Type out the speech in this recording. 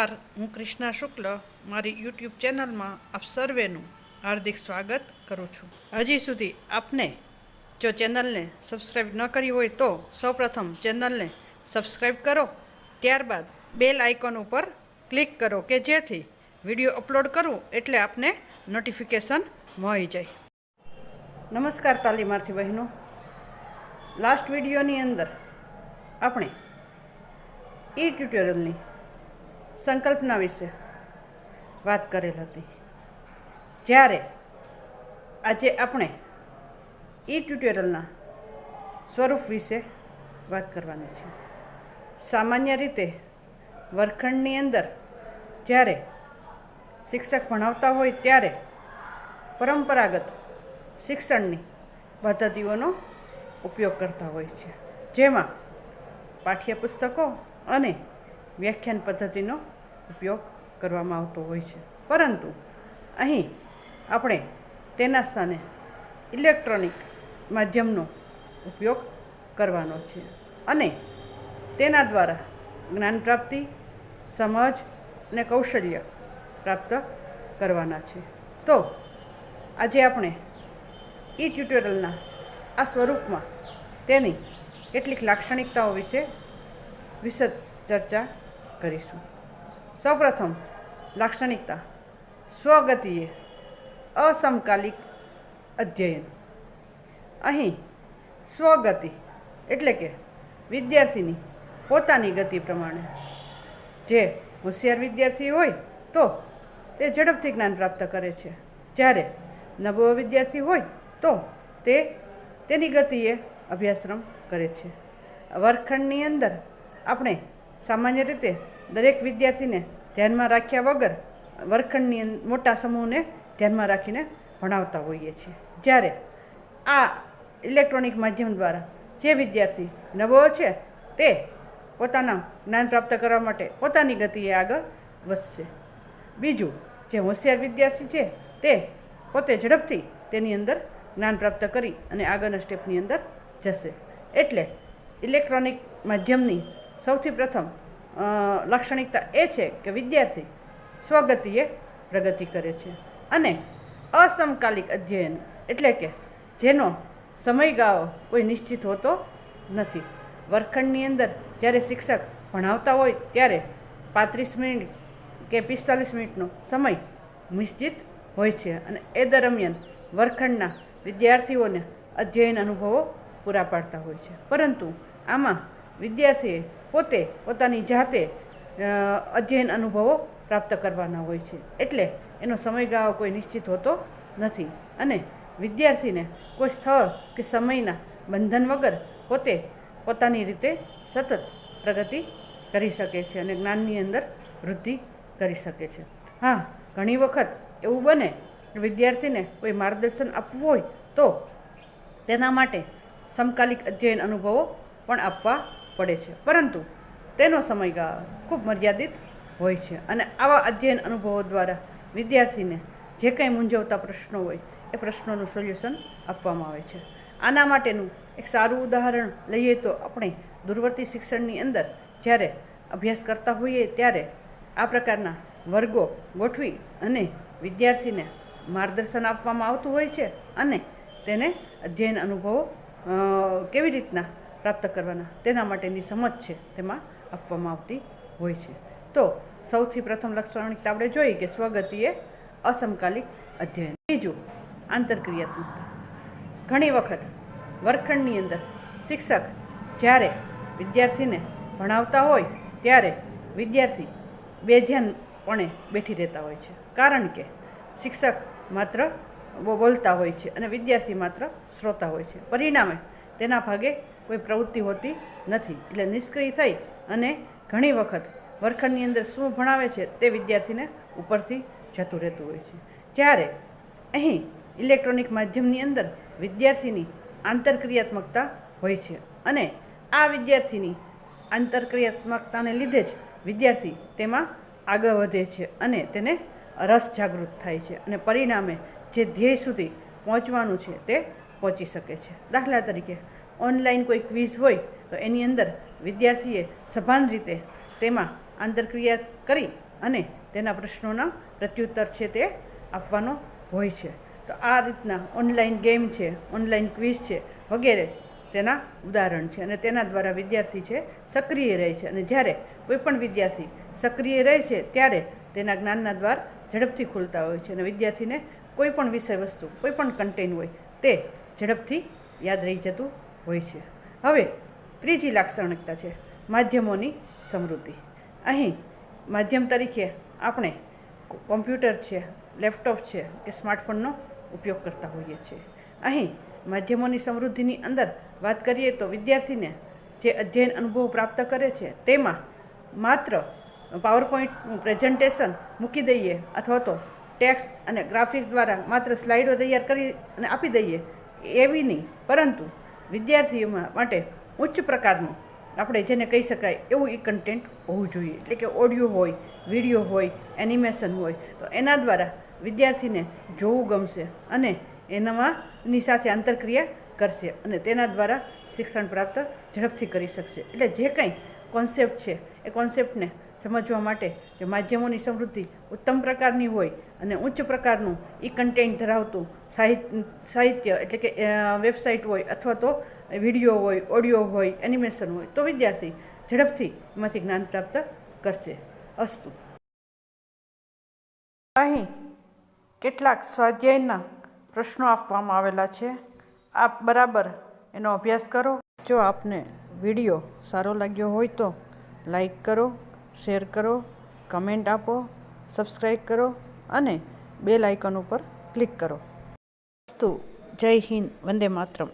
નમસ્કાર, હું કૃષ્ણા શુક્લ મારી યુટ્યુબ ચેનલમાં આપ સર્વેનું હાર્દિક સ્વાગત કરું છું. હજી સુધી આપને જો ચેનલને સબસ્ક્રાઈબ ન કરી હોય તો સૌપ્રથમ ચેનલને સબસ્ક્રાઈબ કરો, ત્યારબાદ બેલ આઇકોન ઉપર ક્લિક કરો કે જેથી વિડીયો અપલોડ કરું એટલે આપને નોટિફિકેશન મળી જાય. નમસ્કાર તાલીમાર્થી બહેનો, લાસ્ટ વિડીયોની અંદર આપણે ઈ ટ્યુટોરિયલની સંકલ્પના વિશે વાત કરેલ હતી. જ્યારે આજે આપણે ઈ ટ્યુટોરિયલના સ્વરૂપ વિશે વાત કરવાની છે. સામાન્ય રીતે વર્ગખંડની અંદર જ્યારે શિક્ષક ભણાવતા હોય ત્યારે પરંપરાગત શિક્ષણની પદ્ધતિઓનો ઉપયોગ કરતા હોય છે, જેમાં પાઠ્યપુસ્તકો અને વ્યાખ્યાન પદ્ધતિનો ઉપયોગ કરવામાં આવતો હોય છે. પરંતુ અહીં આપણે તેના સ્થાને ઇલેક્ટ્રોનિક માધ્યમનો ઉપયોગ કરવાનો છે અને તેના દ્વારા જ્ઞાન પ્રાપ્તિ, સમજ અને કૌશલ્ય પ્રાપ્ત કરવાના છે. તો આજે આપણે ઈ ટ્યુટોરિયલના આ સ્વરૂપમાં તેની કેટલીક લાક્ષણિકતાઓ વિશે વિશદ ચર્ચા કરીશું. સૌપ્રથમ લાક્ષણિકતા સ્વગતિએ અસમકાલિક અધ્યયન. અહીં સ્વગતિ એટલે કે વિદ્યાર્થીની પોતાની ગતિ પ્રમાણે. જે હોશિયાર વિદ્યાર્થી હોય તો તે ઝડપથી જ્ઞાન પ્રાપ્ત કરે છે, જ્યારે નબળો વિદ્યાર્થી હોય તો તે તેની ગતિએ અભ્યાસક્રમ કરે છે. વર્ગખંડની અંદર આપણે સામાન્ય રીતે દરેક વિદ્યાર્થીને ધ્યાનમાં રાખ્યા વગર વર્ગખંડની મોટા સમૂહને ધ્યાનમાં રાખીને ભણાવતા હોઈએ છીએ. જ્યારે આ ઇલેક્ટ્રોનિક માધ્યમ દ્વારા જે વિદ્યાર્થી નબળો છે તે પોતાના જ્ઞાન પ્રાપ્ત કરવા માટે પોતાની ગતિએ આગળ વધશે. બીજું, જે હોશિયાર વિદ્યાર્થી છે તે પોતે ઝડપથી તેની અંદર જ્ઞાન પ્રાપ્ત કરી અને આગળના સ્ટેપની અંદર જશે. એટલે ઇલેક્ટ્રોનિક માધ્યમની સૌથી પ્રથમ લાક્ષણિકતા એ છે કે વિદ્યાર્થી સ્વગતિએ પ્રગતિ કરે છે. અને અસમકાલિક અધ્યયન એટલે કે જેનો સમયગાળો કોઈ નિશ્ચિત હોતો નથી. વર્ગખંડની અંદર જ્યારે શિક્ષક ભણાવતા હોય ત્યારે 35 મિનિટ કે 45 મિનિટનો સમય નિશ્ચિત હોય છે અને એ દરમિયાન વર્ગખંડના વિદ્યાર્થીઓને અધ્યયન અનુભવો પૂરા પાડતા હોય છે. પરંતુ આમાં વિદ્યાર્થીએ પોતે પોતાની જાતે અધ્યયન અનુભવો પ્રાપ્ત કરવાના હોય છે. એટલે એનો સમયગાળો કોઈ નિશ્ચિત હોતો નથી અને વિદ્યાર્થીને કોઈ સ્થળ કે સમયના બંધન વગર પોતે પોતાની રીતે સતત પ્રગતિ કરી શકે છે અને જ્ઞાનની અંદર વૃદ્ધિ કરી શકે છે. હા, ઘણી વખત એવું બને કે વિદ્યાર્થીને કોઈ માર્ગદર્શન આપવું હોય તો તેના માટે સમકાલિક અધ્યયન અનુભવો પણ આપવા પડે છે, પરંતુ તેનો સમયગાળો ખૂબ મર્યાદિત હોય છે અને આવા અધ્યયન અનુભવો દ્વારા વિદ્યાર્થીને જે કંઈ મૂંઝવતા પ્રશ્નો હોય એ પ્રશ્નોનું સોલ્યુશન આપવામાં આવે છે. આના માટેનું એક સારું ઉદાહરણ લઈએ તો આપણે દૂરવર્તી શિક્ષણની અંદર જ્યારે અભ્યાસ કરતા હોઈએ ત્યારે આ પ્રકારના વર્ગો ગોઠવી અને વિદ્યાર્થીને માર્ગદર્શન આપવામાં આવતું હોય છે અને તેને અધ્યયન અનુભવો કેવી રીતના પ્રાપ્ત કરવાના તેના માટેની સમજ છે તેમાં આપવામાં આવતી હોય છે. તો સૌથી પ્રથમ લાક્ષણિકતા આપણે જોઈએ કે સ્વગતિએ અસમકાલિક અધ્યયન. બીજું, આંતરક્રિયાત્મકતા. ઘણી વખત વર્ગખંડની અંદર શિક્ષક જ્યારે વિદ્યાર્થીને ભણાવતા હોય ત્યારે વિદ્યાર્થી બેધ્યાનપણે બેઠી રહેતા હોય છે, કારણ કે શિક્ષક માત્ર બોલતા હોય છે અને વિદ્યાર્થી માત્ર શ્રોતા હોય છે. પરિણામે તેના ભાગે કોઈ પ્રવૃત્તિ હોતી નથી. એટલે નિષ્ક્રિય થઈ અને ઘણી વખત વર્ગખંડની અંદર શું ભણાવે છે તે વિદ્યાર્થીને ઉપરથી જતું રહેતું હોય છે. જ્યારે અહીં ઇલેક્ટ્રોનિક માધ્યમની અંદર વિદ્યાર્થીની આંતરક્રિયાત્મકતા હોય છે અને આ વિદ્યાર્થીની આંતરક્રિયાત્મકતાને લીધે જ વિદ્યાર્થી તેમાં આગળ વધે છે અને તેને રસ જાગૃત થાય છે અને પરિણામે જે ધ્યેય સુધી પહોંચવાનું છે તે પહોંચી શકે છે. દાખલા તરીકે ઓનલાઈન કોઈ ક્વિઝ હોય તો એની અંદર વિદ્યાર્થીએ સભાન રીતે તેમાં આંતરક્રિયા કરી અને તેના પ્રશ્નોના પ્રત્યુત્તર છે તે આપવાનો હોય છે. તો આ રીતના ઓનલાઈન ગેમ છે, ઓનલાઈન ક્વિઝ છે વગેરે તેના ઉદાહરણ છે. અને તેના દ્વારા વિદ્યાર્થી છે સક્રિય રહે છે. અને જ્યારે કોઈ પણ વિદ્યાર્થી સક્રિય રહે છે ત્યારે તેના જ્ઞાનના દ્વાર ઝડપથી ખુલતા હોય છે. અને વિદ્યાર્થીને કોઈ પણ વિષય વસ્તુ, કોઈ પણ કન્ટેન્ટ હોય તે ઝડપથી યાદ રહી જતું હોય છે. હવે ત્રીજી લાક્ષણિકતા છે માધ્યમોની સમૃદ્ધિ. અહીં માધ્યમ તરીકે આપણે કોમ્પ્યુટર છે, લેપટોપ છે કે સ્માર્ટફોનનો ઉપયોગ કરતા હોઈએ છીએ. અહીં માધ્યમોની સમૃદ્ધિની અંદર વાત કરીએ તો વિદ્યાર્થીને જે અધ્યયન અનુભવ પ્રાપ્ત કરે છે તેમાં માત્ર પાવરપોઈન્ટનું પ્રેઝન્ટેશન મૂકી દઈએ અથવા તો ટેક્સ્ટ અને ગ્રાફિક્સ દ્વારા માત્ર સ્લાઇડો તૈયાર કરી અને આપી દઈએ એવી નહીં, પરંતુ વિદ્યાર્થીઓ માટે ઉચ્ચ પ્રકારનું આપણે જેને કહી શકાય એવું એ કન્ટેન્ટ હોવું જોઈએ. એટલે કે ઓડિયો હોય, વિડીયો હોય, એનિમેશન હોય, તો એના દ્વારા વિદ્યાર્થીને જોવું ગમશે અને એની સાથે આંતરક્રિયા કરશે અને તેના દ્વારા શિક્ષણ પ્રાપ્ત ઝડપથી કરી શકશે. એટલે જે કંઈ કોન્સેપ્ટ છે એ કોન્સેપ્ટને સમજવા માટે જે માધ્યમોની સમૃદ્ધિ ઉત્તમ પ્રકારની હોય અને ઉચ્ચ પ્રકારનું એ કન્ટેન્ટ ધરાવતું સાહિત્ય એટલે કે વેબસાઇટ હોય અથવા તો વિડીયો હોય, ઓડિયો હોય, એનિમેશન હોય તો વિદ્યાર્થી ઝડપથી એમાંથી જ્ઞાન પ્રાપ્ત કરશે. અસ્તુ. અહીં કેટલાક સ્વાધ્યાયના પ્રશ્નો આપવામાં આવેલા છે. આપ બરાબર એનો અભ્યાસ કરો. જો આપને વિડીયો સારો લાગ્યો હોય તો લાઈક કરો, શેર કરો, કમેન્ટ આપો, સબસ્ક્રાઈબ કરો અને બેલ આઇકન ઉપર ક્લિક કરો. અસ્તુ. જય હિન્દ. વંદે માતરમ.